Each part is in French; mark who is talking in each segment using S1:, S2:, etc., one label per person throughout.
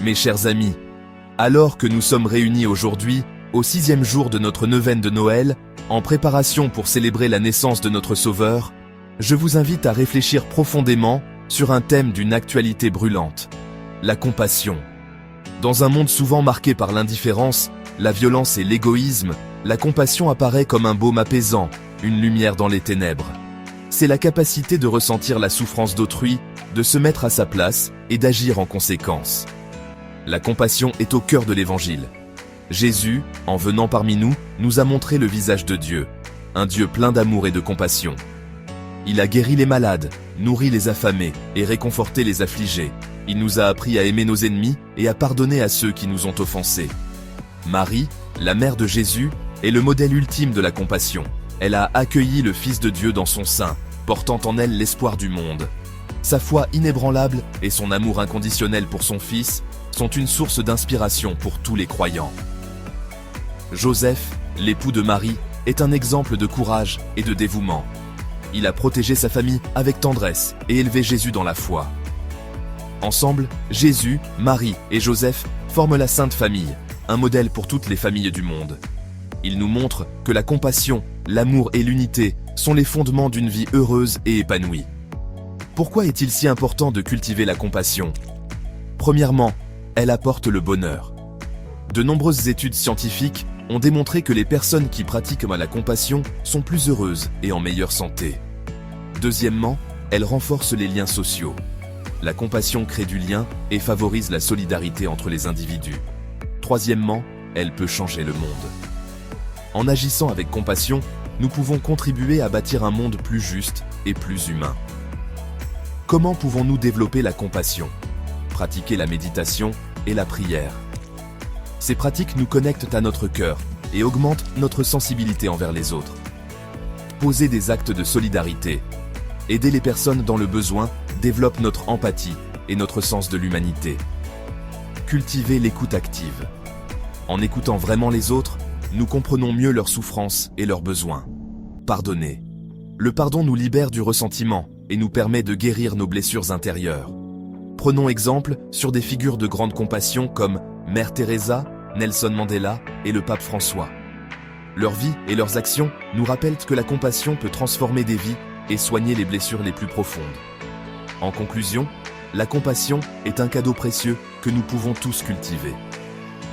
S1: Mes chers amis, alors que nous sommes réunis aujourd'hui, au 6e jour de notre neuvaine de Noël, en préparation pour célébrer la naissance de notre Sauveur, je vous invite à réfléchir profondément sur un thème d'une actualité brûlante, la compassion. Dans un monde souvent marqué par l'indifférence, la violence et l'égoïsme, la compassion apparaît comme un baume apaisant, une lumière dans les ténèbres. C'est la capacité de ressentir la souffrance d'autrui, de se mettre à sa place et d'agir en conséquence. La compassion est au cœur de l'Évangile. Jésus, en venant parmi nous, nous a montré le visage de Dieu, un Dieu plein d'amour et de compassion. Il a guéri les malades, nourri les affamés et réconforté les affligés. Il nous a appris à aimer nos ennemis et à pardonner à ceux qui nous ont offensés. Marie, la mère de Jésus, est le modèle ultime de la compassion. Elle a accueilli le Fils de Dieu dans son sein, portant en elle l'espoir du monde. Sa foi inébranlable et son amour inconditionnel pour son Fils sont une source d'inspiration pour tous les croyants. Joseph, l'époux de Marie, est un exemple de courage et de dévouement. Il a protégé sa famille avec tendresse et élevé Jésus dans la foi. Ensemble, Jésus, Marie et Joseph forment la Sainte Famille, un modèle pour toutes les familles du monde. Ils nous montrent que la compassion, l'amour et l'unité sont les fondements d'une vie heureuse et épanouie. Pourquoi est-il si important de cultiver la compassion ? Premièrement, elle apporte le bonheur. De nombreuses études scientifiques ont démontré que les personnes qui pratiquent la compassion sont plus heureuses et en meilleure santé. Deuxièmement, elle renforce les liens sociaux. La compassion crée du lien et favorise la solidarité entre les individus. Troisièmement, elle peut changer le monde. En agissant avec compassion, nous pouvons contribuer à bâtir un monde plus juste et plus humain. Comment pouvons-nous développer la compassion ? Pratiquer la méditation et la prière. Ces pratiques nous connectent à notre cœur et augmentent notre sensibilité envers les autres. Poser des actes de solidarité. Aider les personnes dans le besoin développe notre empathie et notre sens de l'humanité. Cultiver l'écoute active. En écoutant vraiment les autres, nous comprenons mieux leurs souffrances et leurs besoins. Pardonner. Le pardon nous libère du ressentiment et nous permet de guérir nos blessures intérieures. Prenons exemple sur des figures de grande compassion comme Mère Teresa, Nelson Mandela et le pape François. Leur vie et leurs actions nous rappellent que la compassion peut transformer des vies et soigner les blessures les plus profondes. En conclusion, la compassion est un cadeau précieux que nous pouvons tous cultiver.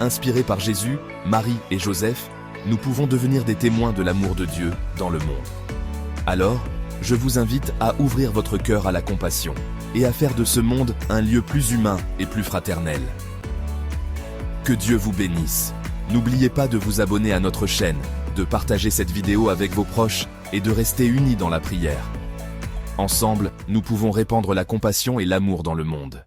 S1: Inspirés par Jésus, Marie et Joseph, nous pouvons devenir des témoins de l'amour de Dieu dans le monde. Alors, je vous invite à ouvrir votre cœur à la compassion et à faire de ce monde un lieu plus humain et plus fraternel. Que Dieu vous bénisse. N'oubliez pas de vous abonner à notre chaîne, de partager cette vidéo avec vos proches et de rester unis dans la prière. Ensemble, nous pouvons répandre la compassion et l'amour dans le monde.